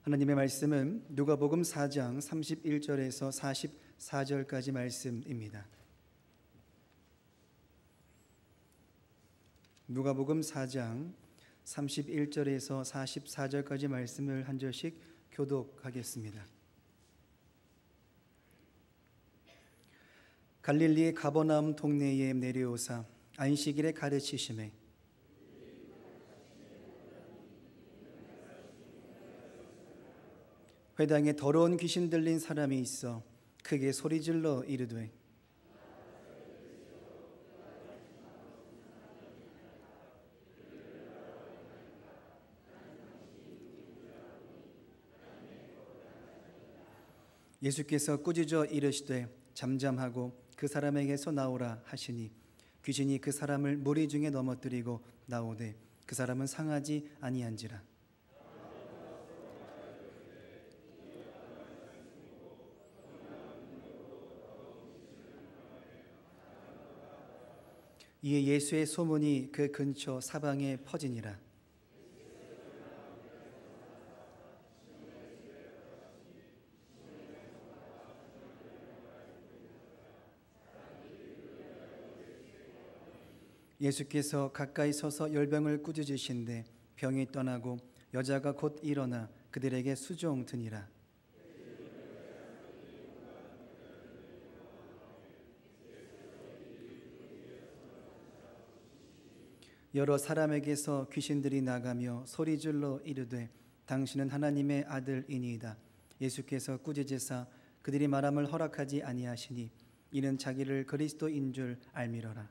하나님의 말씀은 누가복음 4장 31절에서 44절까지 말씀입니다. 누가복음 4장 31절에서 44절까지 말씀을 한 절씩 교독하겠습니다. 갈릴리 가버나움 동네에 내려오사 안식일에 가르치시매 회당에 더러운 귀신 들린 사람이 있어 크게 소리질러 이르되 예수께서 꾸짖어 이르시되 잠잠하고 그 사람에게서 나오라 하시니 귀신이 그 사람을 무리 중에 넘어뜨리고 나오되 그 사람은 상하지 아니한지라. 이에 예수의 소문이 그 근처 사방에 퍼지니라. 예수께서 가까이 서서 열병을 꾸짖으신데 병이 떠나고 여자가 곧 일어나 그들에게 수종드니라. 여러 사람에게서 귀신들이 나가며 소리질러 이르되 당신은 하나님의 아들이니이다. 예수께서 꾸짖으사 그들이 말함을 허락하지 아니하시니 이는 자기를 그리스도인 줄 알미러라.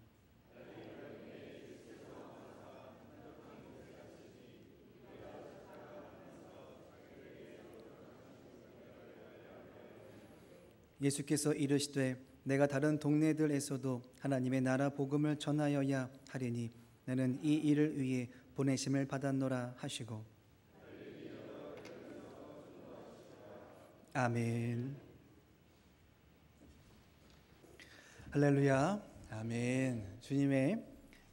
예수께서 이르시되 내가 다른 동네들에서도 하나님의 나라 복음을 전하여야 하리니 나는 이 일을 위해 보내심을 받았노라 하시고 아멘. 할렐루야. 아멘. 주님의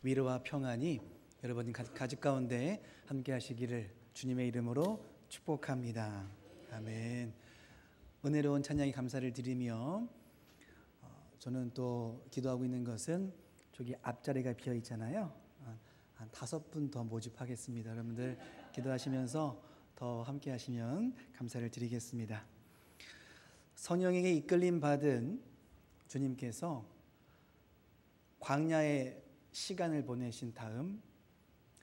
위로와 평안이 여러분 가족 가운데 함께 하시기를 주님의 이름으로 축복합니다. 아멘. 은혜로운 찬양에 감사를 드리며 저는 또 기도하고 있는 것은 저기 앞자리가 비어 있잖아요. 한 5분 더 모집하겠습니다. 여러분들 기도하시면서 더 함께 하시면 감사를 드리겠습니다. 성령에게 이끌림 받은 주님께서 광야에 시간을 보내신 다음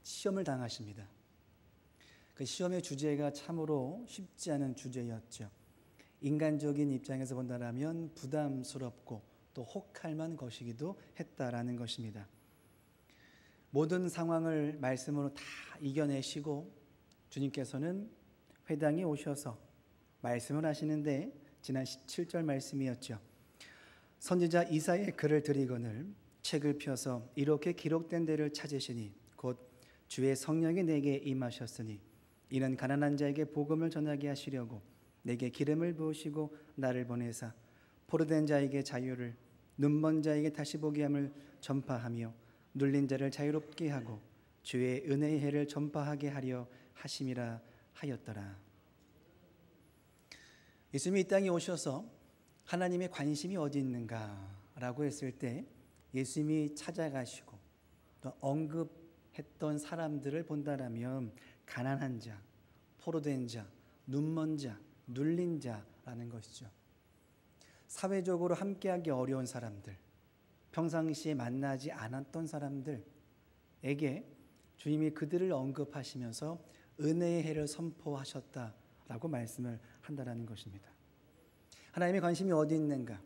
시험을 당하십니다. 그 시험의 주제가 참으로 쉽지 않은 주제였죠. 인간적인 입장에서 본다면 부담스럽고 또 혹할 만한 것이기도 했다라는 것입니다. 모든 상황을 말씀으로 다 이겨내시고 주님께서는 회당에 오셔서 말씀을 하시는데 지난 17절 말씀이었죠. 선지자 이사야의 글을 드리거늘 책을 펴서 이렇게 기록된 데를 찾으시니 곧 주의 성령이 내게 임하셨으니 이는 가난한 자에게 복음을 전하게 하시려고 내게 기름을 부으시고 나를 보내사 포로된 자에게 자유를 눈먼 자에게 다시 보게 함을 전파하며 눌린 자를 자유롭게 하고 주의 은혜의 해를 전파하게 하려 하심이라 하였더라. 예수님이 이 땅에 오셔서 하나님의 관심이 어디 있는가라고 했을 때 예수님이 찾아가시고 또 언급했던 사람들을 본다라면 가난한 자, 포로된 자, 눈먼 자, 눌린 자라는 것이죠. 사회적으로 함께하기 어려운 사람들, 평상시에 만나지 않았던 사람들에게 주님이 그들을 언급하시면서 은혜의 해를 선포하셨다라고 말씀을 한다라는 것입니다. 하나님의 관심이 어디 있는가?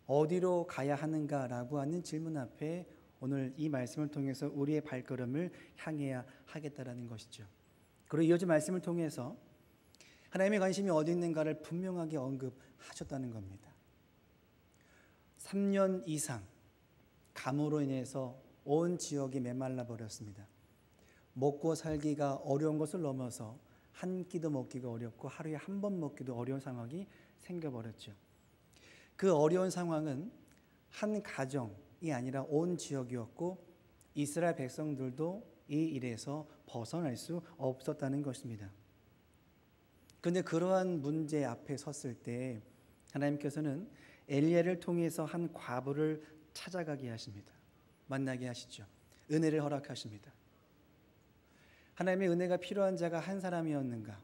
어디로 가야 하는가라고 하는 질문 앞에 오늘 이 말씀을 통해서 우리의 발걸음을 향해야 하겠다라는 것이죠. 그리고 이어진 말씀을 통해서 하나님의 관심이 어디 있는가를 분명하게 언급하셨다는 겁니다. 3년 이상 감으로 인해서 온 지역이 메말라 버렸습니다. 먹고 살기가 어려운 것을 넘어서 한 끼도 먹기가 어렵고 하루에 한 번 먹기도 어려운 상황이 생겨버렸죠. 그 어려운 상황은 한 가정이 아니라 온 지역이었고 이스라엘 백성들도 이 일에서 벗어날 수 없었다는 것입니다. 그런데 그러한 문제 앞에 섰을 때 하나님께서는 엘리야를 통해서 한 과부를 찾아가게 하십니다. 만나게 하시죠. 은혜를 허락하십니다. 하나님의 은혜가 필요한 자가 한 사람이었는가?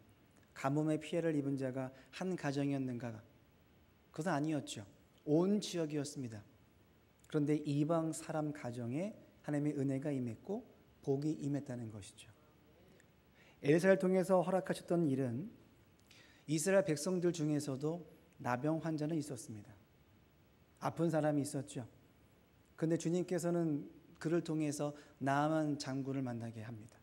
가뭄의 피해를 입은 자가 한 가정이었는가? 그것은 아니었죠. 온 지역이었습니다. 그런데 이방 사람 가정에 하나님의 은혜가 임했고 복이 임했다는 것이죠. 엘리사를 통해서 허락하셨던 일은 이스라엘 백성들 중에서도 나병 환자는 있었습니다. 아픈 사람이 있었죠. 그런데 주님께서는 그를 통해서 나아만 장군을 만나게 합니다.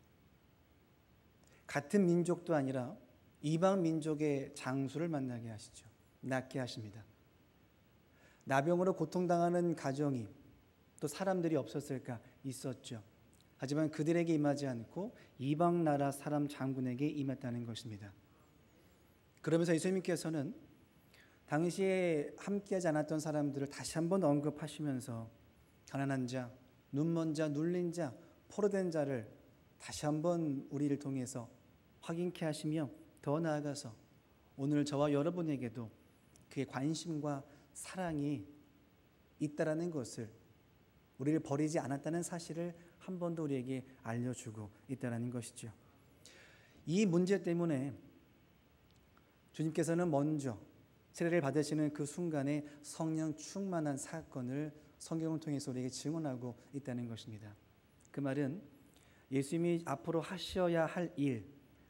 같은 민족도 아니라 이방 민족의 장수를 만나게 하시죠. 낫게 하십니다. 나병으로 고통당하는 가정이 또 사람들이 없었을까? 있었죠. 하지만 그들에게 임하지 않고 이방 나라 사람 장군에게 임했다는 것입니다. 그러면서 예수님께서는 당시에 함께하지 않았던 사람들을 다시 한번 언급하시면서 가난한 자, 눈먼 자, 눌린 자, 포로된 자를 다시 한번 우리를 통해서 확인케 하시며 더 나아가서 오늘 저와 여러분에게도 그의 관심과 사랑이 있다라는 것을, 우리를 버리지 않았다는 사실을 한 번 더 우리에게 알려주고 있다라는 것이죠. 이 문제 때문에 주님께서는 먼저 세례를 받으시는 그 순간에 성령 충만한 사건을 성경을 통해서 우리에게 증언하고 있다는 것입니다. 그 말은 예수님이 앞으로 하셔야 할 일,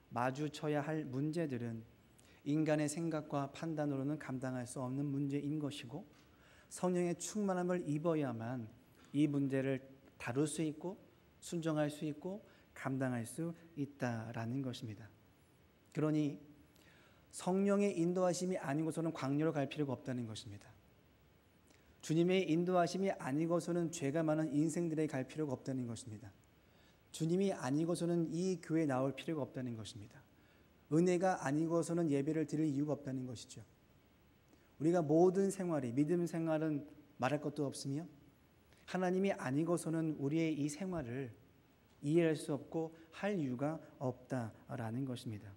마주쳐야 할 문제들은 인간의 생각과 판단으로는 감당할 수 없는 문제인 것이고 성령의 충만함을 입어야만 이 문제를 다룰 수 있고 순종할 수 있고 감당할 수 있다라는 것입니다. 그러니 성령의 인도하심이 아니고서는 광야로 갈 필요가 없다는 것입니다. 주님의 인도하심이 아니고서는 죄가 많은 인생들에 갈 필요가 없다는 것입니다. 주님이 아니고서는 이 교회에 나올 필요가 없다는 것입니다. 은혜가 아니고서는 예배를 드릴 이유가 없다는 것이죠. 우리가 모든 생활이, 믿음 생활은 말할 것도 없으며 하나님이 아니고서는 우리의 이 생활을 이해할 수 없고 할 이유가 없다라는 것입니다.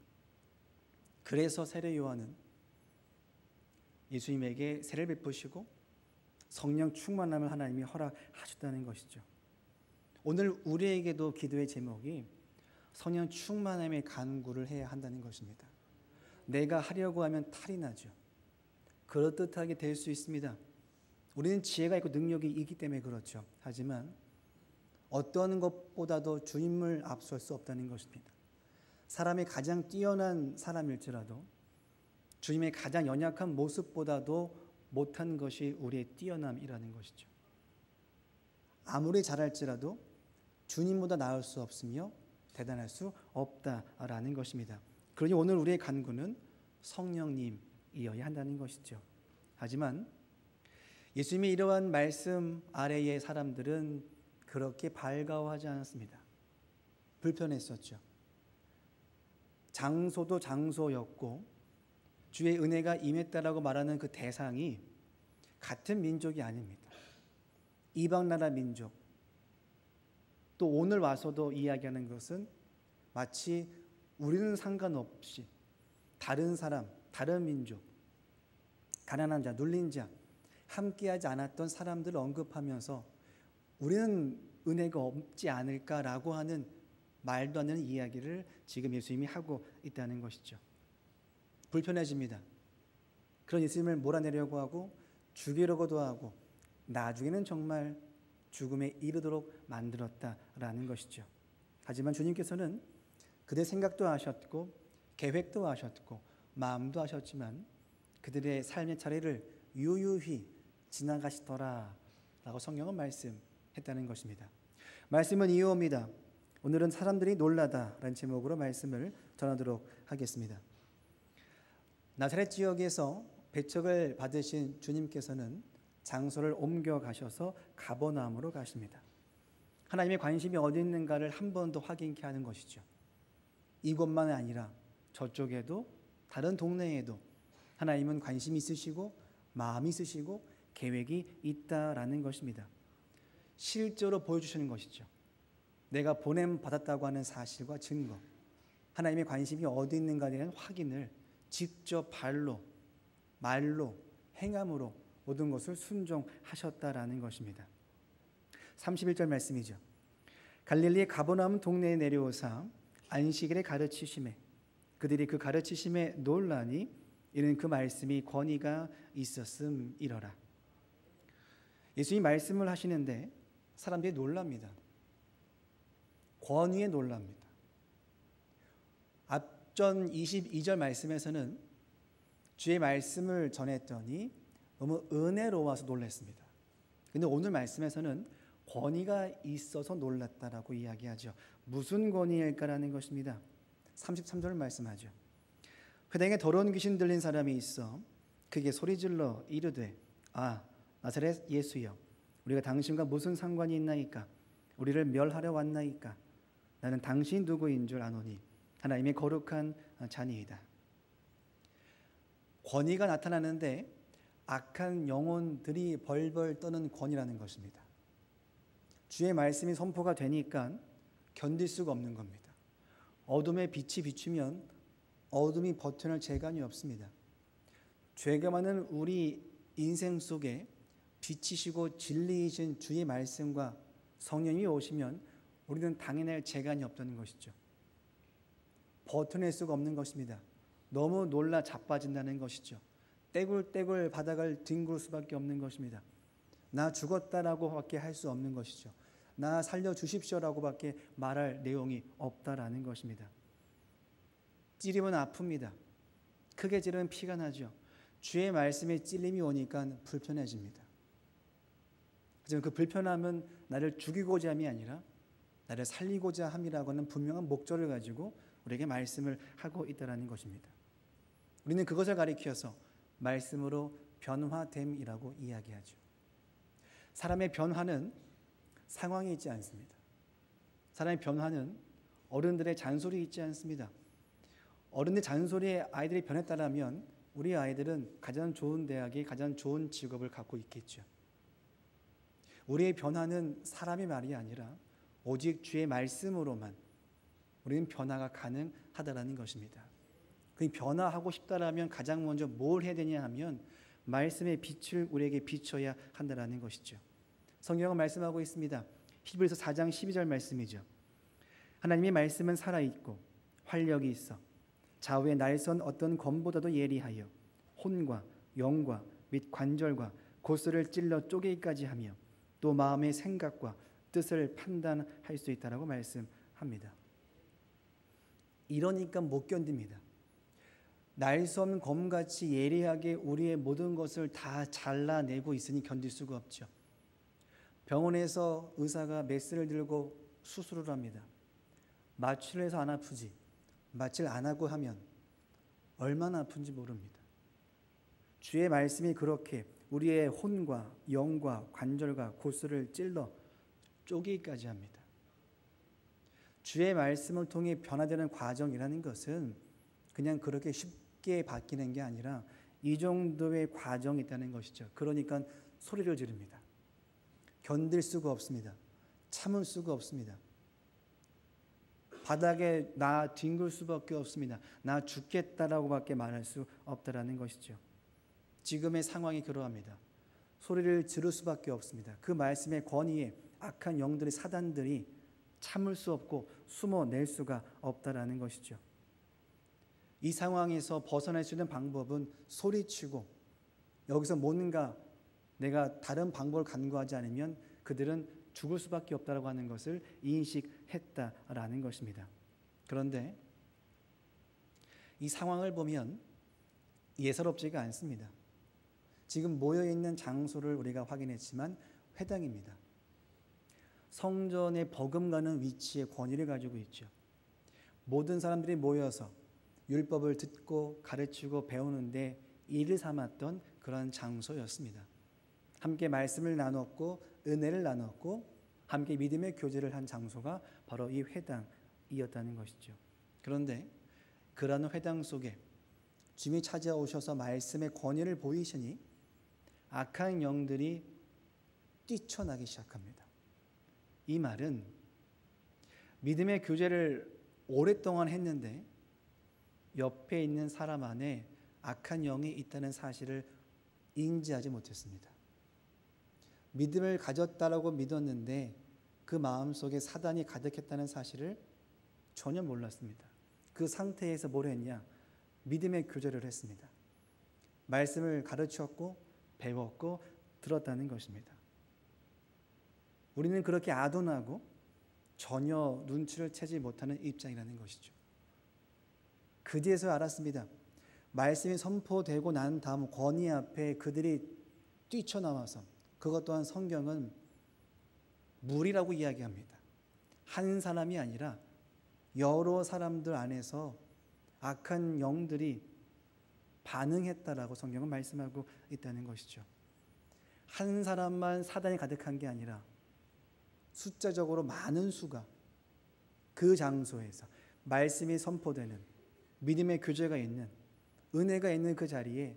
그래서 세례 요한은 예수님에게 세례를 베푸시고 성령 충만함을 하나님이 허락하셨다는 것이죠. 오늘 우리에게도 기도의 제목이 성령 충만함의 간구를 해야 한다는 것입니다. 내가 하려고 하면 탈이 나죠. 그럴듯하게 될 수 있습니다. 우리는 지혜가 있고 능력이 있기 때문에 그렇죠. 하지만 어떤 것보다도 주님을 앞설 수 없다는 것입니다. 사람이 가장 뛰어난 사람일지라도 주님의 가장 연약한 모습보다도 못한 것이 우리의 뛰어남이라는 것이죠. 아무리 잘할지라도 주님보다 나을 수 없으며 대단할 수 없다라는 것입니다. 그러니 오늘 우리의 간구는 성령님이어야 한다는 것이죠. 하지만 예수님의 이러한 말씀 아래의 사람들은 그렇게 반가워하지 않았습니다. 불편했었죠. 장소도 장소였고 주의 은혜가 임했다라고 말하는 그 대상이 같은 민족이 아닙니다. 이방 나라 민족. 또 오늘 와서도 이야기하는 것은 마치 우리는 상관없이 다른 사람, 다른 민족, 가난한 자, 눌린 자, 함께하지 않았던 사람들을 언급하면서 우리는 은혜가 없지 않을까라고 하는 말도 안 되는 이야기를 지금 예수님이 하고 있다는 것이죠. 불편해집니다. 그런 예수님을 몰아내려고 하고 죽이려고도 하고 나중에는 정말 죽음에 이르도록 만들었다라는 것이죠. 하지만 주님께서는 그들의 생각도 하셨고 계획도 하셨고 마음도 하셨지만 그들의 삶의 차례를 유유히 지나가시더라라고 성경은 말씀했다는 것입니다. 말씀은 이어옵니다. 오늘은 사람들이 놀라다라는 제목으로 말씀을 전하도록 하겠습니다. 나사렛 지역에서 배척을 받으신 주님께서는 장소를 옮겨가셔서 가버나움으로 가십니다. 하나님의 관심이 어디 있는가를 한 번 더 확인케 하는 것이죠. 이곳만 아니라 저쪽에도 다른 동네에도 하나님은 관심이 있으시고 마음이 있으시고 계획이 있다라는 것입니다. 실제로 보여주시는 것이죠. 내가 보냄 받았다고 하는 사실과 증거, 하나님의 관심이 어디 있는가에 대한 확인을 직접 발로, 말로, 행함으로 모든 것을 순종하셨다라는 것입니다. 31절 말씀이죠. 갈릴리 가버나움 동네에 내려오사 안식일에 가르치심에 그들이 그 가르치심에 놀라니 이는 그 말씀이 권위가 있었음이러라. 예수님이 말씀을 하시는데 사람들이 놀랍니다. 권위에 놀랍니다. 앞전 22절 말씀에서는 주의 말씀을 전했더니 너무 은혜로워서 놀랐습니다. 근데 오늘 말씀에서는 권위가 있어서 놀랐다라고 이야기하죠. 무슨 권위일까라는 것입니다. 33절을 말씀하죠. 회당에 더러운 귀신 들린 사람이 있어 크게 소리질러 이르되 아 나사렛 예수여 우리가 당신과 무슨 상관이 있나이까 우리를 멸하려 왔나이까 나는 당신 누구인 줄 아노니 하나님의 거룩한 자니이다. 권위가 나타나는데 악한 영혼들이 벌벌 떠는 권위라는 것입니다. 주의 말씀이 선포가 되니까 견딜 수가 없는 겁니다. 어둠에 빛이 비추면 어둠이 버텨낼 재간이 없습니다. 죄가 많은 우리 인생 속에 빛이시고 진리이신 주의 말씀과 성령이 오시면 우리는 당해낼 재간이 없다는 것이죠. 버텨낼 수가 없는 것입니다. 너무 놀라 자빠진다는 것이죠. 떼굴떼굴 바닥을 뒹굴 수밖에 없는 것입니다. 나 죽었다라고 밖에 할 수 없는 것이죠. 나 살려주십시오라고 밖에 말할 내용이 없다라는 것입니다. 찌르면 아픕니다. 크게 찌르면 피가 나죠. 주의 말씀에 찔림이 오니까 불편해집니다. 하지만 그 불편함은 나를 죽이고자 함이 아니라 나를 살리고자 함이라고 하는 분명한 목적을 가지고 우리에게 말씀을 하고 있다는 것입니다. 우리는 그것을 가리켜서 말씀으로 변화됨이라고 이야기하죠. 사람의 변화는 상황이 있지 않습니다. 사람의 변화는 어른들의 잔소리 있지 않습니다. 어른의 잔소리에 아이들이 변했다면 우리 아이들은 가장 좋은 대학에 가장 좋은 직업을 갖고 있겠죠. 우리의 변화는 사람의 말이 아니라 오직 주의 말씀으로만 우리는 변화가 가능하다는 것입니다. 그 변화하고 싶다라면 가장 먼저 뭘 해야 되냐 하면 말씀의 빛을 우리에게 비춰야 한다는 것이죠. 성경은 말씀하고 있습니다. 히브리서 4장 12절 말씀이죠. 하나님의 말씀은 살아있고 활력이 있어 좌우의 날선 어떤 검보다도 예리하여 혼과 영과 및 관절과 고스를 찔러 쪼개기까지 하며 또 마음의 생각과 뜻을 판단할 수 있다라고 말씀합니다. 이러니까 못 견딥니다. 날선 검같이 예리하게 우리의 모든 것을 다 잘라내고 있으니 견딜 수가 없죠. 병원에서 의사가 메스를 들고 수술을 합니다. 마취를 해서 안 아프지 마취를 안 하고 하면 얼마나 아픈지 모릅니다. 주의 말씀이 그렇게 우리의 혼과 영과 관절과 고스를 찔러 쪼개기까지 합니다. 주의 말씀을 통해 변화되는 과정이라는 것은 그냥 그렇게 쉽게 바뀌는 게 아니라 이 정도의 과정이 있다는 것이죠. 그러니까 소리를 지릅니다. 견딜 수가 없습니다. 참을 수가 없습니다. 바닥에 나 뒹굴 수밖에 없습니다. 나 죽겠다라고 밖에 말할 수 없다라는 것이죠. 지금의 상황이 그러합니다. 소리를 지를 수밖에 없습니다. 그 말씀의 권위에 악한 영들의 사단들이 참을 수 없고 숨어낼 수가 없다라는 것이죠. 이 상황에서 벗어날 수 있는 방법은 소리치고 여기서 뭔가 내가 다른 방법을 간구하지 않으면 그들은 죽을 수밖에 없다라고 하는 것을 인식했다라는 것입니다. 그런데 이 상황을 보면 예사롭지가 않습니다. 지금 모여있는 장소를 우리가 확인했지만 회당입니다. 성전에 버금가는 위치에 권위를 가지고 있죠. 모든 사람들이 모여서 율법을 듣고 가르치고 배우는데 일을 삼았던 그런 장소였습니다. 함께 말씀을 나눴고 은혜를 나눴고 함께 믿음의 교제를 한 장소가 바로 이 회당이었다는 것이죠. 그런데 그러한 회당 속에 주님이 찾아오셔서 말씀의 권위를 보이시니 악한 영들이 뛰쳐나기 시작합니다. 이 말은 믿음의 교제를 오랫동안 했는데 옆에 있는 사람 안에 악한 영이 있다는 사실을 인지하지 못했습니다. 믿음을 가졌다라고 믿었는데 그 마음속에 사단이 가득했다는 사실을 전혀 몰랐습니다. 그 상태에서 뭘 했냐? 믿음의 교제를 했습니다. 말씀을 가르쳤고 배웠고 들었다는 것입니다. 우리는 그렇게 아둔하고 전혀 눈치를 채지 못하는 입장이라는 것이죠. 그제서 알았습니다. 말씀이 선포되고 난 다음 권위 앞에 그들이 뛰쳐나와서, 그것 또한 성경은 무리라고 이야기합니다. 한 사람이 아니라 여러 사람들 안에서 악한 영들이 반응했다라고 성경은 말씀하고 있다는 것이죠. 한 사람만 사단이 가득한 게 아니라 숫자적으로 많은 수가 그 장소에서 말씀이 선포되는, 믿음의 교제가 있는, 은혜가 있는 그 자리에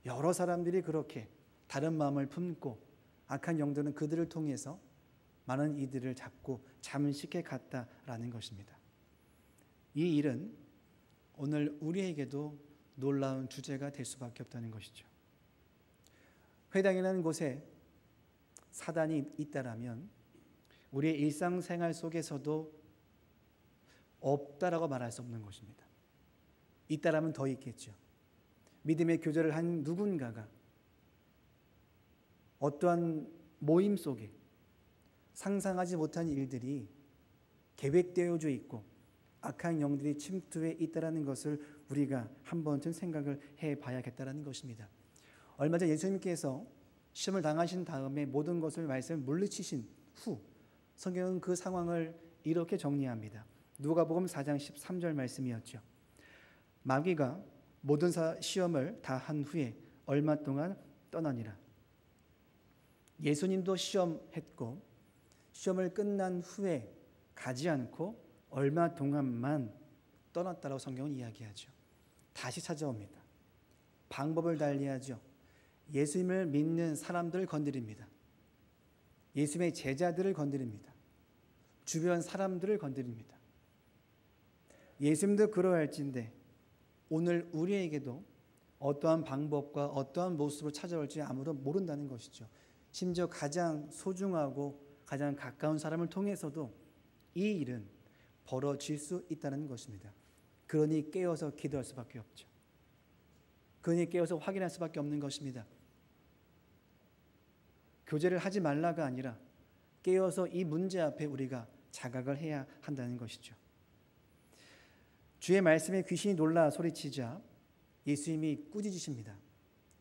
여러 사람들이 그렇게 다른 마음을 품고 악한 영들은 그들을 통해서 많은 이들을 잡고 잠식해 갔다라는 것입니다. 이 일은 오늘 우리에게도 놀라운 주제가 될 수밖에 없다는 것이죠. 회당이라는 곳에 사단이 있다라면 우리의 일상생활 속에서도 없다라고 말할 수 없는 것입니다. 있다라면 더 있겠죠. 믿음의 교제를 한 누군가가 어떠한 모임 속에 상상하지 못한 일들이 계획되어져 있고 악한 영들이 침투해 있다는 것을 우리가 한 번쯤 생각을 해봐야겠다는 것입니다. 얼마 전 예수님께서 시험을 당하신 다음에 모든 것을 말씀을 물리치신 후 성경은 그 상황을 이렇게 정리합니다. 누가복음 4장 13절 말씀이었죠. 마귀가 모든 시험을 다 한 후에 얼마 동안 떠나니라. 예수님도 시험했고 시험을 끝난 후에 가지 않고 얼마 동안만 떠났다라고 성경은 이야기하죠. 다시 찾아옵니다. 방법을 달리하죠. 예수님을 믿는 사람들을 건드립니다. 예수님의 제자들을 건드립니다. 주변 사람들을 건드립니다. 예수님도 그러할진데 오늘 우리에게도 어떠한 방법과 어떠한 모습을 찾아올지 아무도 모른다는 것이죠. 심지어 가장 소중하고 가장 가까운 사람을 통해서도 이 일은 벌어질 수 있다는 것입니다. 그러니 깨어서 기도할 수밖에 없죠. 그러니 깨어서 확인할 수밖에 없는 것입니다. 교제를 하지 말라가 아니라 깨어서 이 문제 앞에 우리가 자각을 해야 한다는 것이죠. 주의 말씀에 귀신이 놀라 소리치자 예수님이 꾸짖으십니다.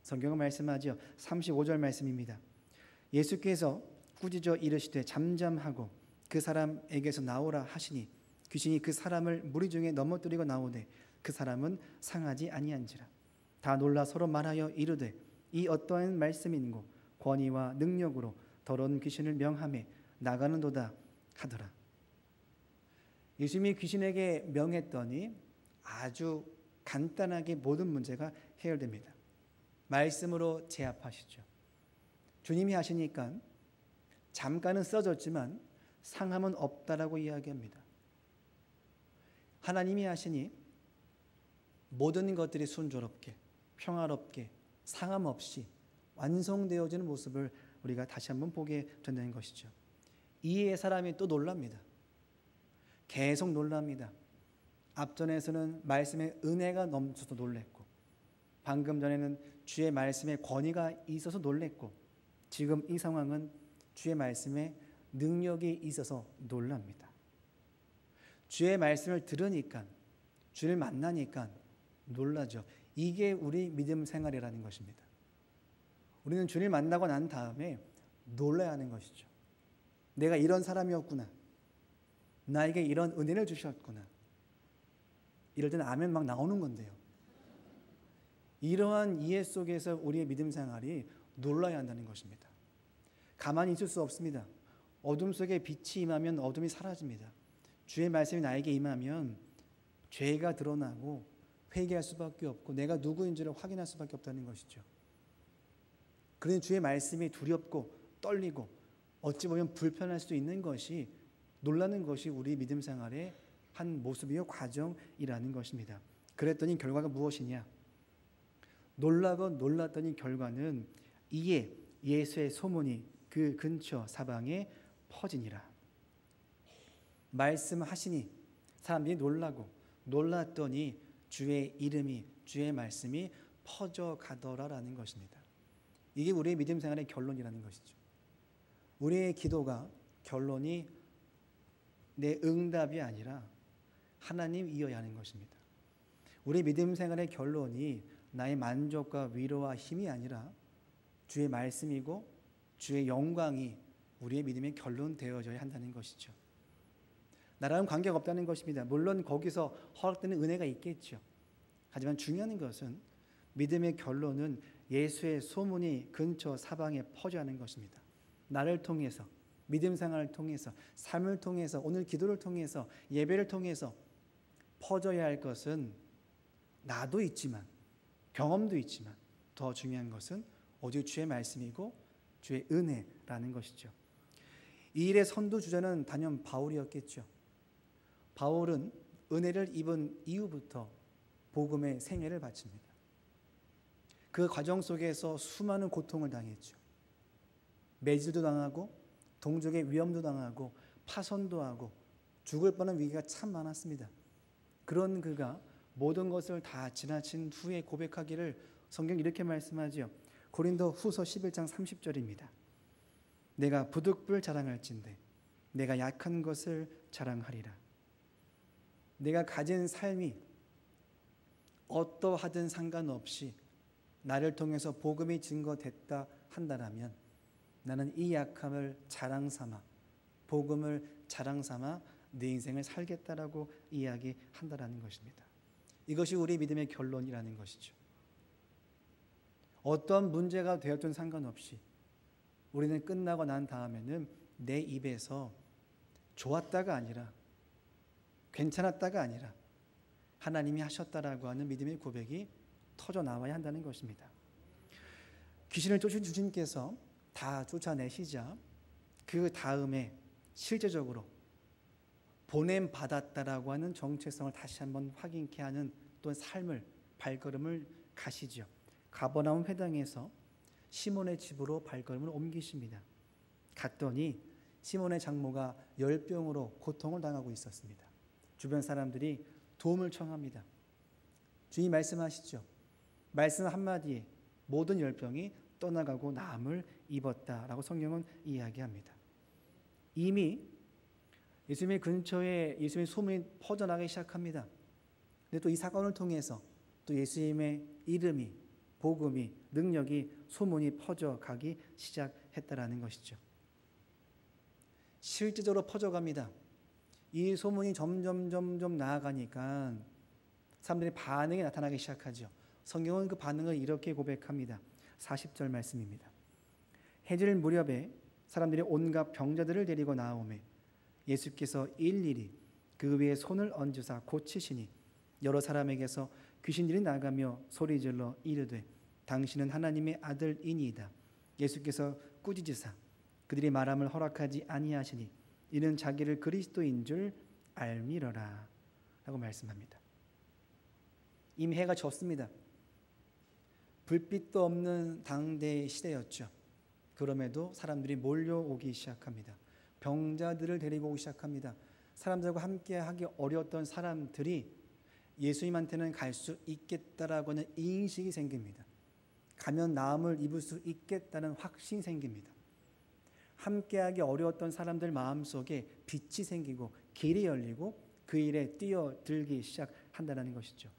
성경은 말씀하죠. 35절 말씀입니다. 예수께서 꾸짖어 이르시되 잠잠하고 그 사람에게서 나오라 하시니 귀신이 그 사람을 무리 중에 넘어뜨리고 나오되 그 사람은 상하지 아니한지라. 다 놀라 서로 말하여 이르되 이 어떠한 말씀인고 권위와 능력으로 더러운 귀신을 명하며 나가는도다 하더라. 예수님이 귀신에게 명했더니 아주 간단하게 모든 문제가 해결됩니다. 말씀으로 제압하시죠. 주님이 하시니까 잠깐은 써졌지만 상함은 없다라고 이야기합니다. 하나님이 하시니 모든 것들이 순조롭게 평화롭게 상함 없이 완성되어지는 모습을 우리가 다시 한번 보게 된다는 것이죠. 이에 사람이 또 놀랍니다. 계속 놀랍니다. 앞전에서는 말씀의 은혜가 넘쳐서 놀랬고 방금 전에는 주의 말씀의 권위가 있어서 놀랬고 지금 이 상황은 주의 말씀에 능력이 있어서 놀랍니다. 주의 말씀을 들으니까 주를 만나니까 놀라죠. 이게 우리 믿음 생활이라는 것입니다. 우리는 주를 만나고 난 다음에 놀라야 하는 것이죠. 내가 이런 사람이었구나. 나에게 이런 은혜를 주셨구나. 이럴 때는 아멘 막 나오는 건데요. 이러한 이해 속에서 우리의 믿음 생활이 놀라야 한다는 것입니다. 가만히 있을 수 없습니다. 어둠 속에 빛이 임하면 어둠이 사라집니다. 주의 말씀이 나에게 임하면 죄가 드러나고 회개할 수밖에 없고 내가 누구인지를 확인할 수밖에 없다는 것이죠. 그러니 주의 말씀이 두렵고 떨리고 어찌 보면 불편할 수 있는 것이 놀라는 것이 우리 믿음 생활의 한 모습이요 과정이라는 것입니다. 그랬더니 결과가 무엇이냐? 놀라고 놀랐더니 결과는 이에 예수의 소문이 그 근처 사방에 퍼지니라. 말씀하시니 사람들이 놀라고 놀랐더니 주의 이름이, 주의 말씀이 퍼져가더라라는 것입니다. 이게 우리의 믿음 생활의 결론이라는 것이죠. 우리의 기도가 결론이 내 응답이 아니라 하나님이어야 하는 것입니다. 우리 믿음 생활의 결론이 나의 만족과 위로와 힘이 아니라 주의 말씀이고 주의 영광이 우리의 믿음의 결론 되어져야 한다는 것이죠. 나랑은 관계가 없다는 것입니다. 물론 거기서 허락되는 은혜가 있겠죠. 하지만 중요한 것은 믿음의 결론은 예수의 소문이 근처 사방에 퍼져야 하는 것입니다. 나를 통해서, 믿음 생활을 통해서, 삶을 통해서, 오늘 기도를 통해서, 예배를 통해서 퍼져야 할 것은 나도 있지만, 경험도 있지만 더 중요한 것은 오직 주의 말씀이고 주의 은혜라는 것이죠. 이 일의 선두주자는 단연 바울이었겠죠. 바울은 은혜를 입은 이후부터 복음의 생애를 바칩니다. 그 과정 속에서 수많은 고통을 당했죠. 매질도 당하고 동족의 위험도 당하고 파손도 하고 죽을 뻔한 위기가 참 많았습니다. 그런 그가 모든 것을 다 지나친 후에 고백하기를 성경 이렇게 말씀하지요. 고린도 후서 11장 30절입니다. 내가 부득불 자랑할진대 내가 약한 것을 자랑하리라. 내가 가진 삶이 어떠하든 상관없이 나를 통해서 복음이 증거됐다 한다라면 나는 이 약함을 자랑삼아 복음을 자랑삼아 내 인생을 살겠다라고 이야기한다라는 것입니다. 이것이 우리 믿음의 결론이라는 것이죠. 어떤 문제가 되었든 상관없이 우리는 끝나고 난 다음에는 내 입에서 좋았다가 아니라 괜찮았다가 아니라 하나님이 하셨다라고 하는 믿음의 고백이 터져 나와야 한다는 것입니다. 귀신을 쫓은 주님께서 다 쫓아내시자 그 다음에 실제적으로 보냄 받았다라고 하는 정체성을 다시 한번 확인케 하는 또 삶을 발걸음을 가시죠. 가버나움 회당에서 시몬의 집으로 발걸음을 옮기십니다. 갔더니 시몬의 장모가 열병으로 고통을 당하고 있었습니다. 주변 사람들이 도움을 청합니다. 주님이 말씀하시죠. 말씀 한마디에 모든 열병이 떠나가고 나음을 입었다라고 성경은 이야기합니다. 이미 예수님의 근처에 예수님의 소문이 퍼져나가기 시작합니다. 근데 또 이 사건을 통해서 또 예수님의 이름이, 복음이, 능력이, 소문이 퍼져가기 시작했다라는 것이죠. 실제적으로 퍼져갑니다. 이 소문이 점점 나아가니까 사람들의 반응이 나타나기 시작하죠. 성경은 그 반응을 이렇게 고백합니다. 40절 말씀입니다. 해질 무렵에 사람들이 온갖 병자들을 데리고 나오매 예수께서 일일이 그 위에 손을 얹으사 고치시니 여러 사람에게서 귀신들이 나가며 소리질러 이르되 당신은 하나님의 아들이니이다. 예수께서 꾸짖으사 그들이 말함을 허락하지 아니하시니 이는 자기를 그리스도인 줄 알미러라 라고 말씀합니다. 이미 해가 졌습니다. 불빛도 없는 당대의 시대였죠. 그럼에도 사람들이 몰려오기 시작합니다. 병자들을 데리고 오기 시작합니다. 사람들과 함께 하기 어려웠던 사람들이 예수님한테는 갈 수 있겠다라고 하는 인식이 생깁니다. 가면 나음을 입을 수 있겠다는 확신이 생깁니다. 함께하기 어려웠던 사람들 마음속에 빛이 생기고 길이 열리고 그 일에 뛰어들기 시작한다는 것이죠.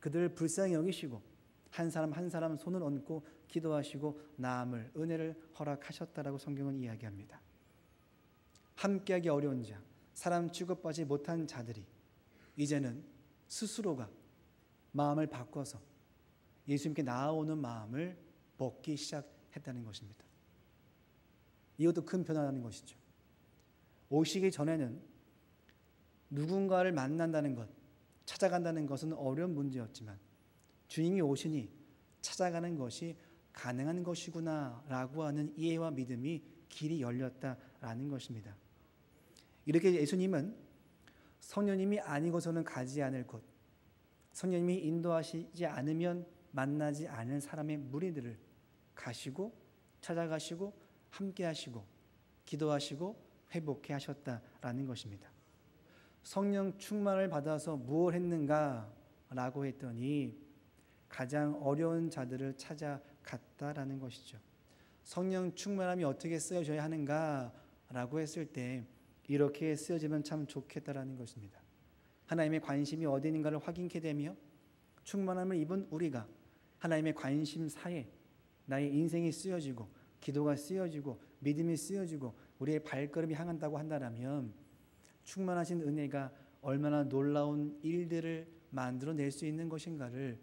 그들을 불쌍히 여기시고 한 사람 한 사람 손을 얹고 기도하시고 나음을 은혜를 허락하셨다라고 성경은 이야기합니다. 함께하기 어려운 자, 사람 취급받지 못한 자들이 이제는 스스로가 마음을 바꿔서 예수님께 나아오는 마음을 먹기 시작했다는 것입니다. 이것도 큰 변화라는 것이죠. 오시기 전에는 누군가를 만난다는 것, 찾아간다는 것은 어려운 문제였지만 주님이 오시니 찾아가는 것이 가능한 것이구나라고 하는 이해와 믿음이 길이 열렸다라는 것입니다. 이렇게 예수님은 성령님이 아니고서는 가지 않을 곳, 성령님이 인도하시지 않으면 만나지 않을 사람의 무리들을 가시고 찾아가시고 함께 하시고 기도하시고 회복해 하셨다라는 것입니다. 성령 충만을 받아서 무엇을 했는가라고 했더니 가장 어려운 자들을 찾아갔다라는 것이죠. 성령 충만함이 어떻게 쓰여져야 하는가라고 했을 때 이렇게 쓰여지면 참 좋겠다라는 것입니다. 하나님의 관심이 어디 있는가를 확인케 되며 충만함을 입은 우리가 하나님의 관심사에 나의 인생이 쓰여지고 기도가 쓰여지고 믿음이 쓰여지고 우리의 발걸음이 향한다고 한다면 충만하신 은혜가 얼마나 놀라운 일들을 만들어낼 수 있는 것인가를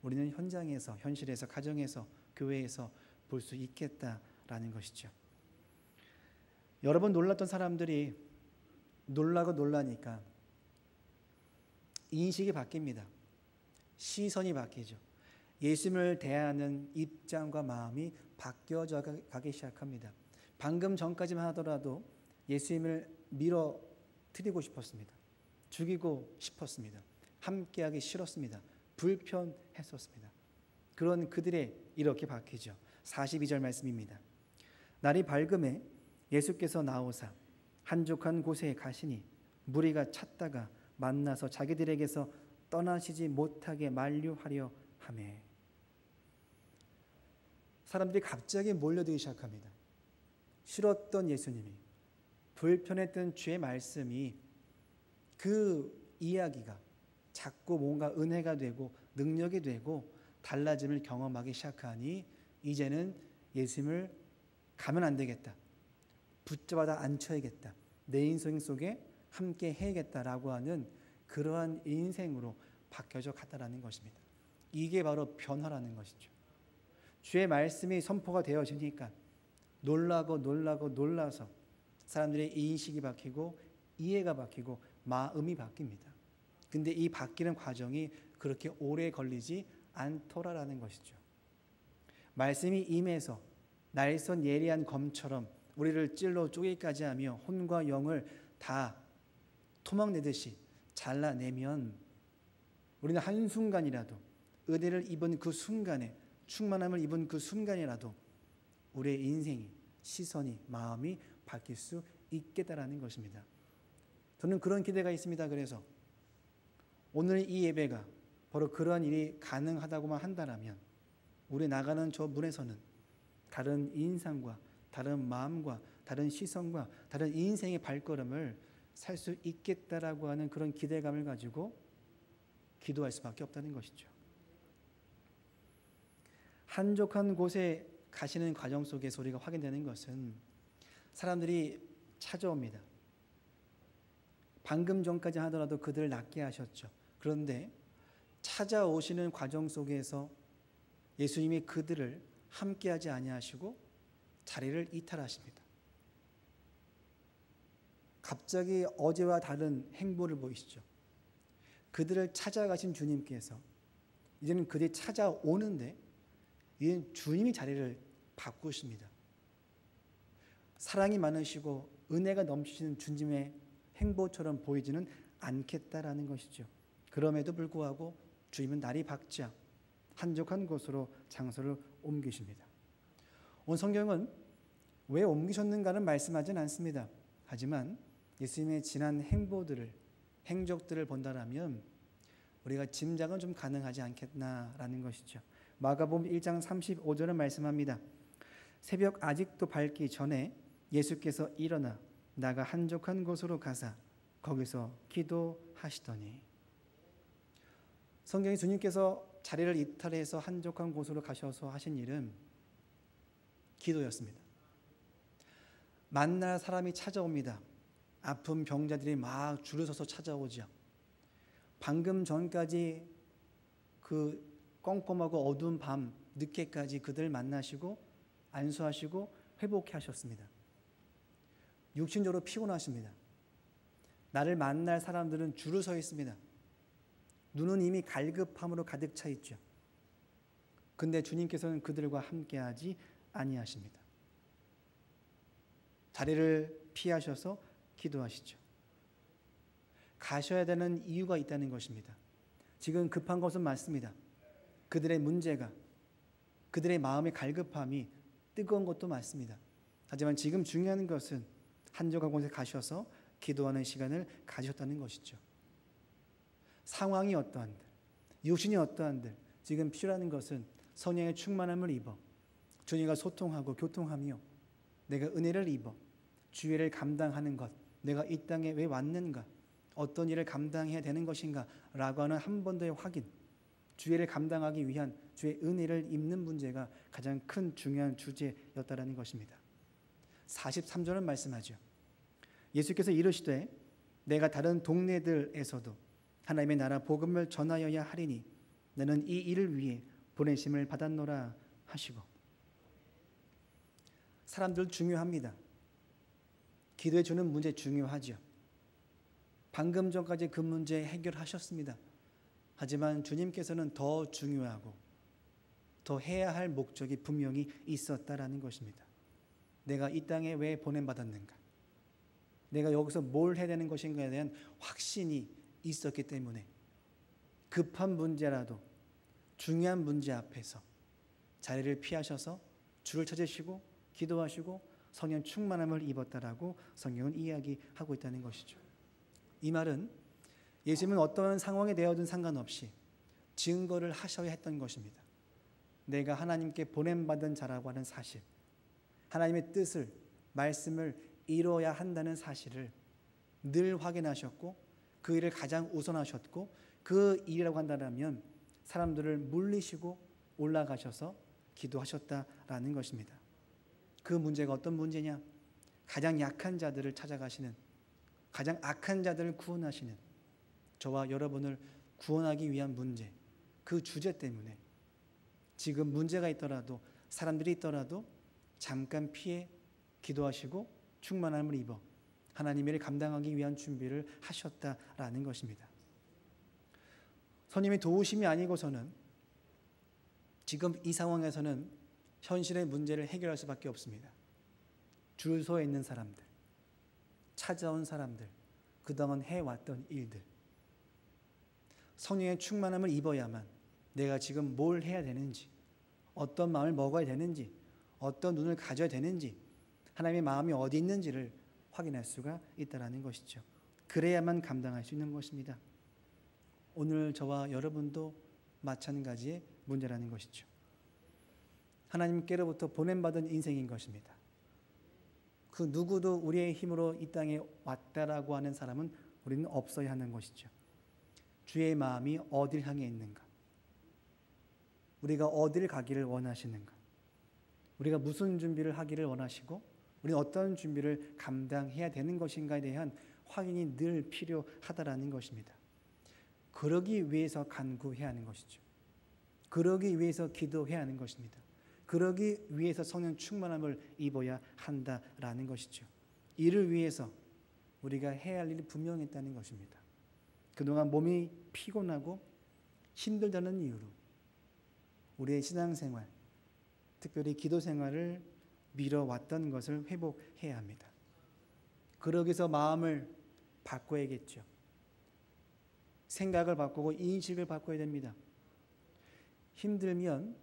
우리는 현장에서, 현실에서, 가정에서, 교회에서 볼 수 있겠다라는 것이죠. 여러 번 놀랐던 사람들이 놀라고 놀라니까 인식이 바뀝니다. 시선이 바뀌죠. 예수님을 대하는 입장과 마음이 바뀌어져 가기 시작합니다. 방금 전까지만 하더라도 예수님을 밀어뜨리고 싶었습니다. 죽이고 싶었습니다. 함께하기 싫었습니다. 불편했었습니다. 그런 그들의 이렇게 바뀌죠. 42절 말씀입니다. 날이 밝음에 예수께서 나오사 한적한 곳에 가시니 무리가 찾다가 만나서 자기들에게서 떠나시지 못하게 만류하려 하매. 사람들이 갑자기 몰려들기 시작합니다. 싫었던 예수님이, 불편했던 주의 말씀이, 그 이야기가 자꾸 뭔가 은혜가 되고 능력이 되고 달라짐을 경험하기 시작하니 이제는 예수님을 가면 안 되겠다. 붙잡아다 앉혀야겠다. 내 인생 속에 함께 해야겠다라고 하는 그러한 인생으로 바뀌어져 갔다라는 것입니다. 이게 바로 변화라는 것이죠. 주의 말씀이 선포가 되어지니까 놀라서 사람들의 인식이 바뀌고 이해가 바뀌고 마음이 바뀝니다. 근데 이 바뀌는 과정이 그렇게 오래 걸리지 않더라라는 것이죠. 말씀이 임해서 날선 예리한 검처럼 우리를 찔러 쪼개기까지 하며 혼과 영을 다 토막내듯이 잘라내면 우리는 한순간이라도 은혜를 입은 그 순간에 충만함을 입은 그 순간이라도 우리의 인생이 시선이 마음이 바뀔 수 있겠다라는 것입니다. 저는 그런 기대가 있습니다. 그래서 오늘 이 예배가 바로 그러한 일이 가능하다고만 한다면 우리 나가는 저 문에서는 다른 인상과 다른 마음과 다른 시선과 다른 인생의 발걸음을 살 수 있겠다라고 하는 그런 기대감을 가지고 기도할 수밖에 없다는 것이죠. 한적한 곳에 가시는 과정 속에서 우리가 확인되는 것은 사람들이 찾아옵니다. 방금 전까지 하더라도 그들을 낫게 하셨죠. 그런데 찾아오시는 과정 속에서 예수님이 그들을 함께하지 아니하시고 자리를 이탈하십니다. 갑자기 어제와 다른 행보를 보이시죠. 그들을 찾아가신 주님께서 이제는 그들이 찾아오는데 이제는 주님이 자리를 바꾸십니다. 사랑이 많으시고 은혜가 넘치시는 주님의 행보처럼 보이지는 않겠다라는 것이죠. 그럼에도 불구하고 주님은 날이 밝자 한적한 곳으로 장소를 옮기십니다. 오늘 성경은 왜 옮기셨는가는 말씀하진 않습니다. 하지만 예수님의 지난 행적들을 본다라면 우리가 짐작은 좀 가능하지 않겠나라는 것이죠. 마가복음 1장 35절은 말씀합니다. 새벽 아직도 밝기 전에 예수께서 일어나 나가 한적한 곳으로 가사 거기서 기도하시더니. 성경이 주님께서 자리를 이탈해서 한적한 곳으로 가셔서 하신 일은 기도였습니다. 만날 사람이 찾아옵니다. 아픈 병자들이 막 줄을 서서 찾아오죠. 방금 전까지 그 껌껌하고 어두운 밤 늦게까지 그들 만나시고 안수하시고 회복해 하셨습니다. 육신적으로 피곤하십니다. 나를 만날 사람들은 줄을 서 있습니다. 눈은 이미 갈급함으로 가득 차 있죠. 근데 주님께서는 그들과 함께하지 아니하십니다. 자리를 피하셔서 기도하시죠. 가셔야 되는 이유가 있다는 것입니다. 지금 급한 것은 맞습니다. 그들의 문제가, 그들의 마음의 갈급함이 뜨거운 것도 맞습니다. 하지만 지금 중요한 것은 한적한 곳에 가셔서 기도하는 시간을 가지셨다는 것이죠. 상황이 어떠한들, 육신이 어떠한들 지금 필요한 것은 성령의 충만함을 입어 주님과 소통하고 교통하며 내가 은혜를 입어 주의를 감당하는 것, 내가 이 땅에 왜 왔는가, 어떤 일을 감당해야 되는 것인가 라고 하는 한 번 더의 확인, 주의를 감당하기 위한 주의 은혜를 입는 문제가 가장 큰 중요한 주제였다라는 것입니다. 43절은 말씀하죠. 예수께서 이르시되 내가 다른 동네들에서도 하나님의 나라 복음을 전하여야 하리니 나는 이 일을 위해 보내심을 받았노라 하시고, 사람들 중요합니다. 기도해 주는 문제 중요하죠. 방금 전까지 그 문제 해결하셨습니다. 하지만 주님께서는 더 중요하고 더 해야 할 목적이 분명히 있었다라는 것입니다. 내가 이 땅에 왜 보냄받았는가, 내가 여기서 뭘 해야 되는 것인가에 대한 확신이 있었기 때문에 급한 문제라도 중요한 문제 앞에서 자리를 피하셔서 주를 찾으시고 기도하시고 성령 충만함을 입었다라고 성경은 이야기하고 있다는 것이죠. 이 말은 예수님은 어떤 상황에 되어든 상관없이 증거를 하셔야 했던 것입니다. 내가 하나님께 보냄받은 자라고 하는 사실, 하나님의 뜻을, 말씀을 이루어야 한다는 사실을 늘 확인하셨고 그 일을 가장 우선하셨고, 그 일이라고 한다면 사람들을 물리시고 올라가셔서 기도하셨다라는 것입니다. 그 문제가 어떤 문제냐? 가장 약한 자들을 찾아가시는, 가장 악한 자들을 구원하시는, 저와 여러분을 구원하기 위한 문제, 그 주제 때문에 지금 문제가 있더라도, 사람들이 있더라도 잠깐 피해 기도하시고 충만함을 입어 하나님의 일을 감당하기 위한 준비를 하셨다라는 것입니다. 선임의 도우심이 아니고서는 지금 이 상황에서는 현실의 문제를 해결할 수밖에 없습니다. 줄 서 있는 사람들, 찾아온 사람들, 그동안 해왔던 일들, 성령의 충만함을 입어야만 내가 지금 뭘 해야 되는지, 어떤 마음을 먹어야 되는지, 어떤 눈을 가져야 되는지, 하나님의 마음이 어디 있는지를 확인할 수가 있다는 것이죠. 그래야만 감당할 수 있는 것입니다. 오늘 저와 여러분도 마찬가지의 문제라는 것이죠. 하나님께로부터 보냄받은 인생인 것입니다. 그 누구도 우리의 힘으로 이 땅에 왔다라고 하는 사람은 우리는 없어야 하는 것이죠. 주의 마음이 어딜 향해 있는가? 우리가 어딜 가기를 원하시는가? 우리가 무슨 준비를 하기를 원하시고 우리는 어떤 준비를 감당해야 되는 것인가에 대한 확인이 늘 필요하다라는 것입니다. 그러기 위해서 간구해야 하는 것이죠. 그러기 위해서 기도해야 하는 것입니다. 그러기 위해서 성령 충만함을 입어야 한다라는 것이죠. 이를 위해서 우리가 해야 할 일이 분명했다는 것입니다. 그동안 몸이 피곤하고 힘들다는 이유로 우리의 신앙생활, 특별히 기도생활을 미뤄왔던 것을 회복해야 합니다. 그러기 위해서 마음을 바꿔야겠죠. 생각을 바꾸고 인식을 바꿔야 됩니다. 힘들면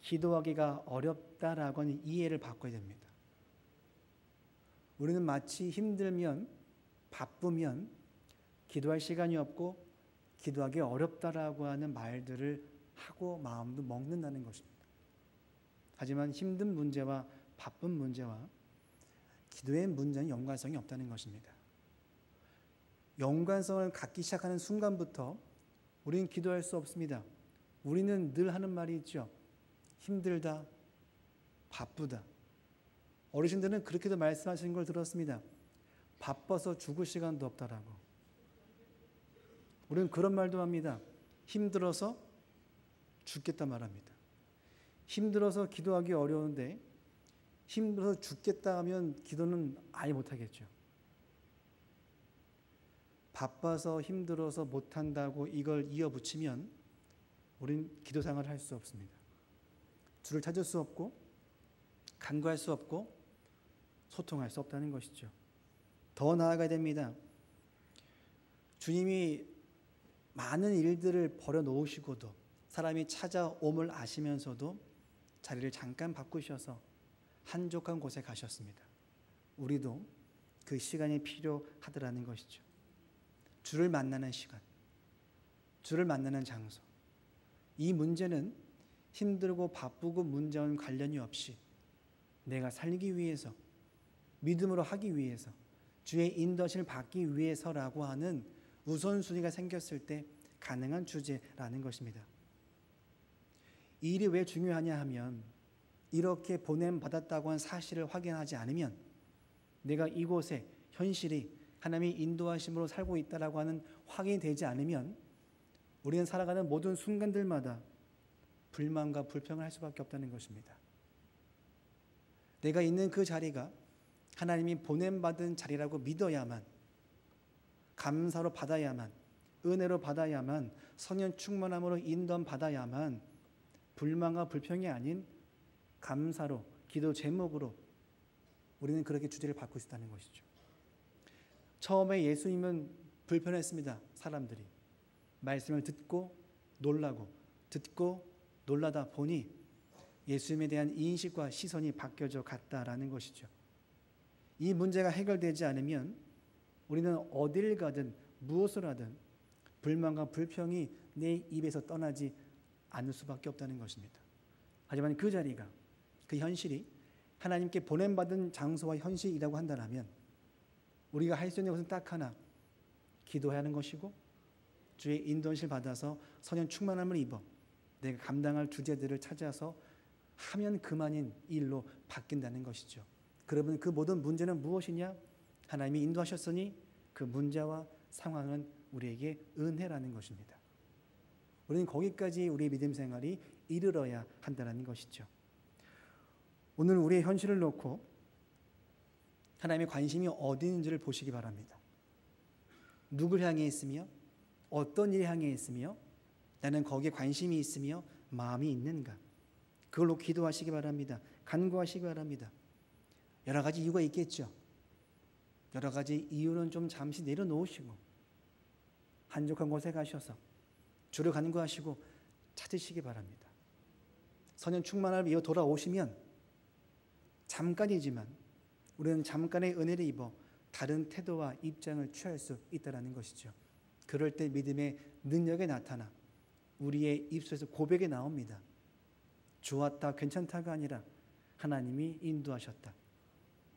기도하기가 어렵다라고 하는 이해를 바꿔야 됩니다. 우리는 마치 힘들면, 바쁘면 기도할 시간이 없고 기도하기 어렵다라고 하는 말들을 하고 마음도 먹는다는 것입니다. 하지만 힘든 문제와 바쁜 문제와 기도의 문제는 연관성이 없다는 것입니다. 연관성을 갖기 시작하는 순간부터 우리는 기도할 수 없습니다. 우리는 늘 하는 말이 있죠. 힘들다, 바쁘다. 어르신들은 그렇게도 말씀하시는 걸 들었습니다. 바빠서 죽을 시간도 없다라고. 우리는 그런 말도 합니다. 힘들어서 죽겠다 말합니다. 힘들어서 기도하기 어려운데 힘들어서 죽겠다 하면 기도는 아예 못하겠죠. 바빠서 힘들어서 못한다고 이걸 이어붙이면 우린 기도생활을 할 수 없습니다. 주를 찾을 수 없고 간구할 수 없고 소통할 수 없다는 것이죠. 더 나아가야 됩니다. 주님이 많은 일들을 버려놓으시고도 사람이 찾아옴을 아시면서도 자리를 잠깐 바꾸셔서 한적한 곳에 가셨습니다. 우리도 그 시간이 필요하더라는 것이죠. 주를 만나는 시간, 주를 만나는 장소. 이 문제는 힘들고 바쁘고 문제와는 관련이 없이 내가 살기 위해서, 믿음으로 하기 위해서, 주의 인도하심을 받기 위해서라고 하는 우선순위가 생겼을 때 가능한 주제라는 것입니다. 이 일이 왜 중요하냐 하면 이렇게 보냄받았다고 한 사실을 확인하지 않으면 내가 이곳에 현실이 하나님의 인도하심으로 살고 있다라고 하는 확인이 되지 않으면 우리는 살아가는 모든 순간들마다 불만과 불평을 할 수밖에 없다는 것입니다. 내가 있는 그 자리가 하나님이 보냄받은 자리라고 믿어야만, 감사로 받아야만, 은혜로 받아야만, 성령 충만함으로 인도함 받아야만 불만과 불평이 아닌 감사로, 기도 제목으로 우리는 그렇게 주제를 받고 있다는 것이죠. 처음에 예수님은 불편했습니다. 사람들이 말씀을 듣고 놀라고, 듣고 놀라다 보니 예수님에 대한 인식과 시선이 바뀌어져 갔다라는 것이죠. 이 문제가 해결되지 않으면 우리는 어딜 가든 무엇을 하든 불만과 불평이 내 입에서 떠나지 않을 수밖에 없다는 것입니다. 하지만 그 자리가, 그 현실이 하나님께 보냄받은 장소와 현실이라고 한다면 우리가 할 수 있는 것은 딱 하나, 기도해야 하는 것이고 주의 인도하심을 받아서 성령 충만함을 입어 내가 감당할 주제들을 찾아서 하면 그만인 일로 바뀐다는 것이죠. 그러면 그 모든 문제는 무엇이냐? 하나님이 인도하셨으니 그 문제와 상황은 우리에게 은혜라는 것입니다. 우리는 거기까지 우리의 믿음 생활이 이르러야 한다는 것이죠. 오늘 우리의 현실을 놓고 하나님의 관심이 어디 있는지를 보시기 바랍니다. 누굴 향해 있으며 어떤 일을 향해 있으며 나는 거기에 관심이 있으며 마음이 있는가? 그걸로 기도하시기 바랍니다. 간구하시기 바랍니다. 여러 가지 이유가 있겠죠. 여러 가지 이유는 좀 잠시 내려놓으시고 한적한 곳에 가셔서 주를 간구하시고 찾으시기 바랍니다. 성령 충만함을 이어 돌아오시면 잠깐이지만 우리는 잠깐의 은혜를 입어 다른 태도와 입장을 취할 수 있다는 것이죠. 그럴 때 믿음의 능력이 나타나 우리의 입술에서 고백이 나옵니다. 좋았다, 괜찮다가 아니라 하나님이 인도하셨다,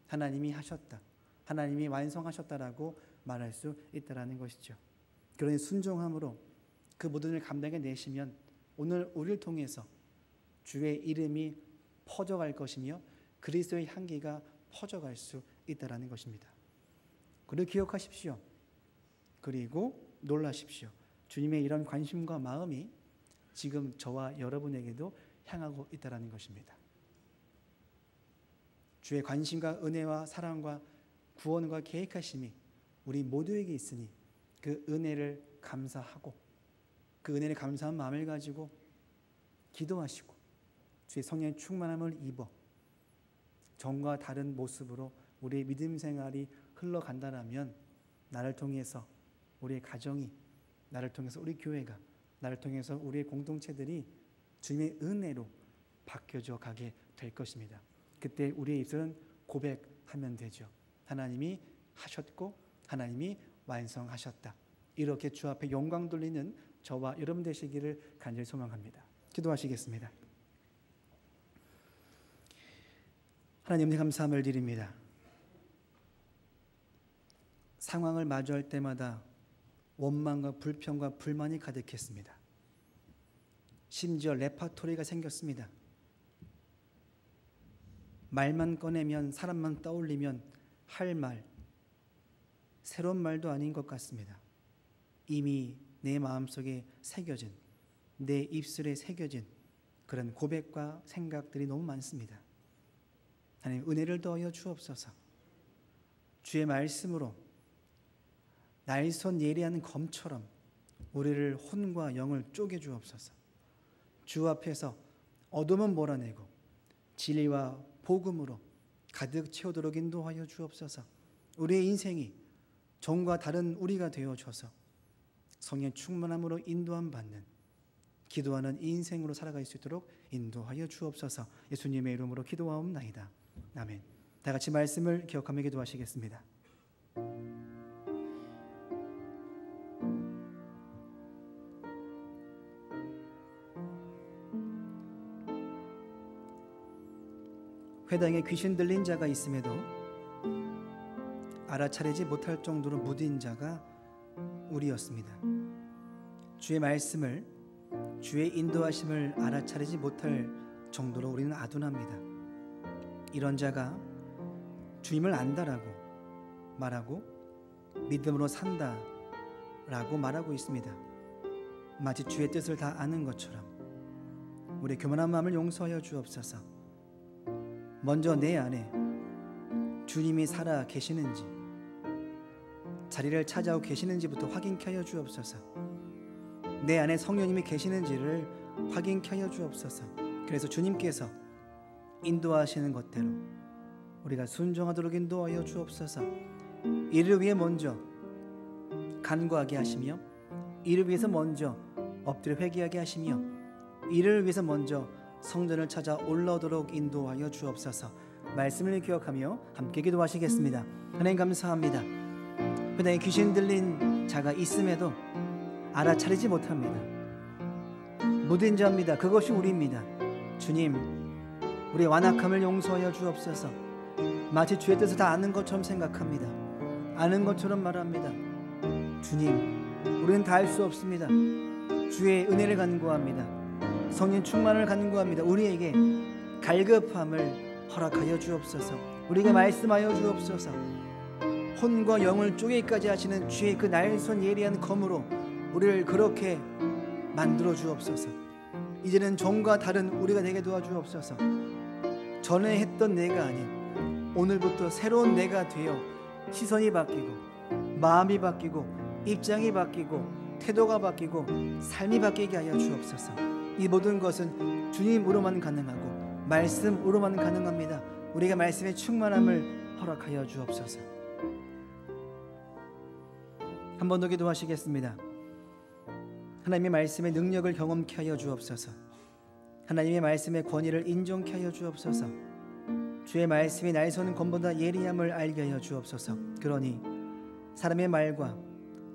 하나님이 하셨다, 하나님이 완성하셨다라고 말할 수 있다는 것이죠. 그러니 순종함으로 그 모든 일을 감당해 내시면 오늘 우리를 통해서 주의 이름이 퍼져갈 것이며 그리스도의 향기가 퍼져갈 수 있다는 것입니다. 그리고 기억하십시오. 그리고 놀라십시오. 주님의 이런 관심과 마음이 지금 저와 여러분에게도 향하고 있다는 것입니다. 주의 관심과 은혜와 사랑과 구원과 계획하심이 우리 모두에게 있으니 그 은혜를 감사하고 그 은혜를 감사한 마음을 가지고 기도하시고 주의 성령의 충만함을 입어 전과 다른 모습으로 우리의 믿음 생활이 흘러간다면 나를 통해서 우리의 가정이, 나를 통해서 우리 교회가, 나를 통해서 우리의 공동체들이 주님의 은혜로 바뀌어져 가게 될 것입니다. 그때 우리의 입술은 고백하면 되죠. 하나님이 하셨고 하나님이 완성하셨다. 이렇게 주 앞에 영광 돌리는 저와 여러분 되시기를 간절히 소망합니다. 기도하시겠습니다. 하나님 감사함을 드립니다. 상황을 마주할 때마다 원망과 불평과 불만이 가득했습니다. 심지어 레파토리가 생겼습니다. 말만 꺼내면, 사람만 떠올리면 할 말, 새로운 말도 아닌 것 같습니다. 이미 내 마음속에 새겨진, 내 입술에 새겨진 그런 고백과 생각들이 너무 많습니다. 하나님 은혜를 더하여 주옵소서. 주의 말씀으로 날선 예리한 검처럼 우리를 혼과 영을 쪼개 주옵소서. 주 앞에서 어둠은 몰아내고 진리와 복음으로 가득 채우도록 인도하여 주옵소서. 우리의 인생이 전과 다른 우리가 되어줘서 성령 충만함으로 인도함 받는 기도하는 인생으로 살아갈 수 있도록 인도하여 주옵소서. 예수님의 이름으로 기도하옵나이다. 아멘. 다 같이 말씀을 기억하며 기도하시겠습니다. 회당에 귀신 들린 자가 있음에도 알아차리지 못할 정도로 무딘 자가 우리였습니다. 주의 말씀을, 주의 인도하심을 알아차리지 못할 정도로 우리는 아둔합니다. 이런 자가 주님을 안다라고 말하고 믿음으로 산다라고 말하고 있습니다. 마치 주의 뜻을 다 아는 것처럼 우리의 교만한 마음을 용서하여 주옵소서. 먼저 내 안에 주님이 살아 계시는지, 자리를 차지하고 계시는지부터 확인케 하여 주옵소서. 내 안에 성령님이 계시는지를 확인케 하여 주옵소서. 그래서 주님께서 인도하시는 것대로 우리가 순종하도록 인도하여 주옵소서. 이를 위해 먼저 간구하게 하시며, 이를 위해서 먼저 엎드려 회개하게 하시며, 이를 위해서 먼저 성전을 찾아 올라오도록 인도하여 주옵소서. 말씀을 기억하며 함께 기도하시겠습니다. 하나님 감사합니다. 회당에 귀신 들린 자가 있음에도 알아차리지 못합니다. 무딘 자입니다. 그것이 우리입니다. 주님, 우리의 완악함을 용서하여 주옵소서. 마치 주의 뜻을 다 아는 것처럼 생각합니다. 아는 것처럼 말합니다. 주님, 우리는 다 할 수 없습니다. 주의 은혜를 간구합니다. 성령 충만을 간구합니다. 우리에게 갈급함을 허락하여 주옵소서. 우리에게 말씀하여 주옵소서. 혼과 영을 쪼개기까지 하시는 주의 그 날선 예리한 검으로 우리를 그렇게 만들어 주옵소서. 이제는 종과 다른 우리가 되게 도와주옵소서. 전에 했던 내가 아닌 오늘부터 새로운 내가 되어 시선이 바뀌고 마음이 바뀌고 입장이 바뀌고 태도가 바뀌고 삶이 바뀌게 하여 주옵소서. 이 모든 것은 주님으로만 가능하고 말씀으로만 가능합니다. 우리가 말씀의 충만함을 허락하여 주옵소서. 한 번 더 기도하시겠습니다. 하나님의 말씀의 능력을 경험케 하여 주옵소서. 하나님의 말씀의 권위를 인정케 하여 주옵소서. 주의 말씀이 날서는 검보다 예리함을 알게 하여 주옵소서. 그러니 사람의 말과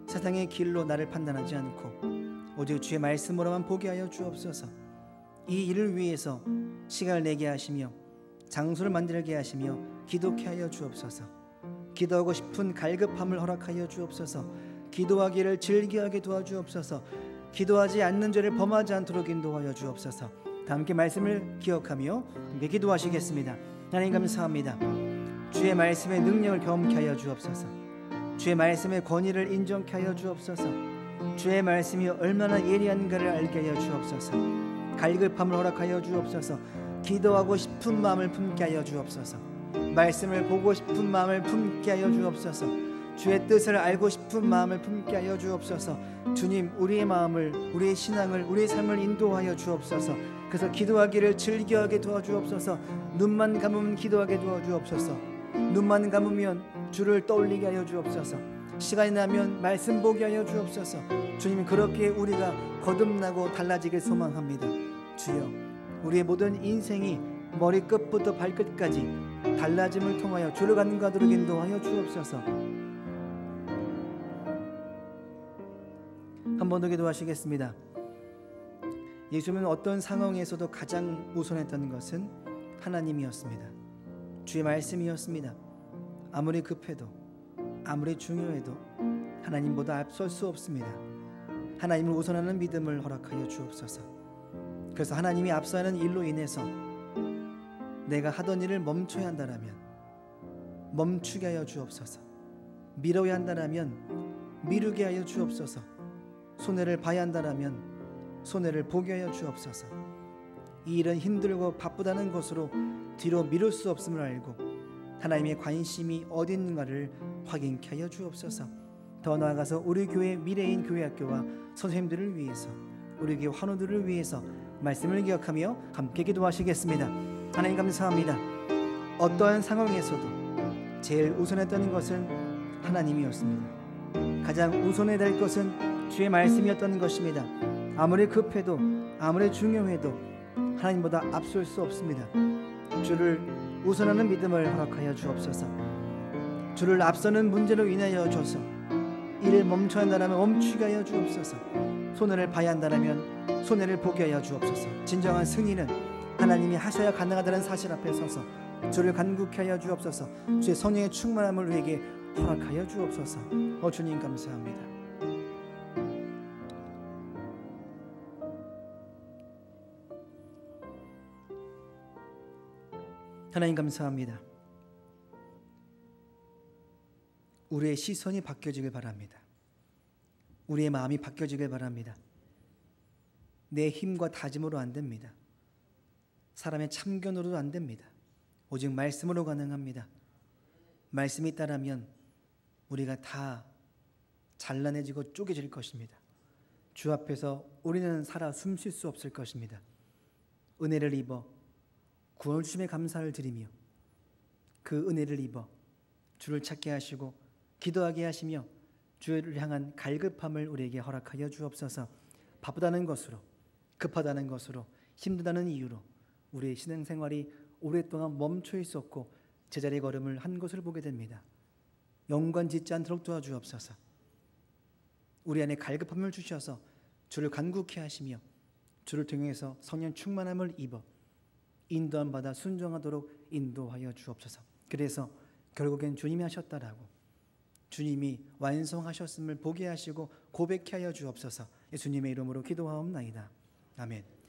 세상의 길로 나를 판단하지 않고 오직 주의 말씀으로만 보게 하여 주옵소서. 이 일을 위해서 시간을 내게 하시며 장소를 만들게 하시며 기도케 하여 주옵소서. 기도하고 싶은 갈급함을 허락하여 주옵소서. 기도하기를 즐겨하게 도와주옵소서. 기도하지 않는 죄를 범하지 않도록 인도하여 주옵소서. 다 함께 말씀을 기억하며 함께 기도하시겠습니다. 하나님 감사합니다. 주의 말씀의 능력을 경험케 하여 주옵소서. 주의 말씀의 권위를 인정케 하여 주옵소서. 주의 말씀이 얼마나 예리한가를 알게 하여 주옵소서. 갈급함을 허락하여 주옵소서. 기도하고 싶은 마음을 품게 하여 주옵소서. 말씀을 보고 싶은 마음을 품게 하여 주옵소서. 주의 뜻을 알고 싶은 마음을 품게 하여 주옵소서. 주님, 우리의 마음을, 우리의 신앙을, 우리의 삶을 인도하여 주옵소서. 그래서 기도하기를 즐겨하게 도와주옵소서. 눈만 감으면 기도하게 도와주옵소서. 눈만 감으면 주를 떠올리게 하여 주옵소서. 시간이 나면 말씀 보게 하여 주옵소서. 주님, 그렇게 우리가 거듭나고 달라지길 소망합니다. 주여, 우리의 모든 인생이 머리끝부터 발끝까지 달라짐을 통하여 주를 간구하도록 인도하여 주옵소서. 한 번 더 기도하시겠습니다. 예수님은 어떤 상황에서도 가장 우선했던 것은 하나님이었습니다. 주의 말씀이었습니다. 아무리 급해도 아무리 중요해도 하나님보다 앞설 수 없습니다. 하나님을 우선하는 믿음을 허락하여 주옵소서. 그래서 하나님이 앞서는 일로 인해서 내가 하던 일을 멈춰야 한다면 멈추게 하여 주옵소서. 미뤄야 한다면 미루게 하여 주옵소서. 손해를 봐야 한다면 손해를 보게 하여 주옵소서. 이 일은 힘들고 바쁘다는 것으로 뒤로 미룰 수 없음을 알고 하나님의 관심이 어디 있는가를 확인케 하여 주옵소서. 더 나아가서 우리 교회 미래인 교회학교와 선생님들을 위해서, 우리 교회 환우들을 위해서 말씀을 기억하며 함께 기도하시겠습니다. 하나님 감사합니다. 어떠한 상황에서도 제일 우선했던 것은 하나님이었습니다. 가장 우선해야 될 것은 주의 말씀이었던 것입니다. 아무리 급해도 아무리 중요해도 하나님보다 앞설 수 없습니다. 주를 우선하는 믿음을 허락하여 주옵소서. 주를 앞서는 문제로 인하여 줘서 일을 멈춰야 한다면 멈추게 하여 주옵소서. 손해를 봐야 한다면 손해를 보게 하여 주옵소서. 진정한 승리는 하나님이 하셔야 가능하다는 사실 앞에 서서 주를 간구케 하여 주옵소서. 주의 성령의 충만함을 우리에게 허락하여 주옵소서. 주님 감사합니다. 하나님 감사합니다. 우리의 시선이 바뀌어지길 바랍니다. 우리의 마음이 바뀌어지길 바랍니다. 내 힘과 다짐으로 안 됩니다. 사람의 참견으로도 안 됩니다. 오직 말씀으로 가능합니다. 말씀이 있다라면 우리가 다 잘라내지고 쪼개질 것입니다. 주 앞에서 우리는 살아 숨쉴 수 없을 것입니다. 은혜를 입어 구원 주심에 감사를 드리며 그 은혜를 입어 주를 찾게 하시고 기도하게 하시며 주를 향한 갈급함을 우리에게 허락하여 주옵소서. 바쁘다는 것으로, 급하다는 것으로, 힘들다는 이유로 우리의 신앙생활이 오랫동안 멈춰 있었고 제자리 걸음을 한 것을 보게 됩니다. 영관 짓지 않도록 도와주옵소서. 우리 안에 갈급함을 주셔서 주를 간구케 하시며 주를 통해서 성령 충만함을 입어 인도함 받아 순종하도록 인도하여 주옵소서. 그래서 결국엔 주님이 하셨다라고, 주님이 완성하셨음을 보게 하시고 고백케 하여 주옵소서. 예수님의 이름으로 기도하옵나이다. 아멘.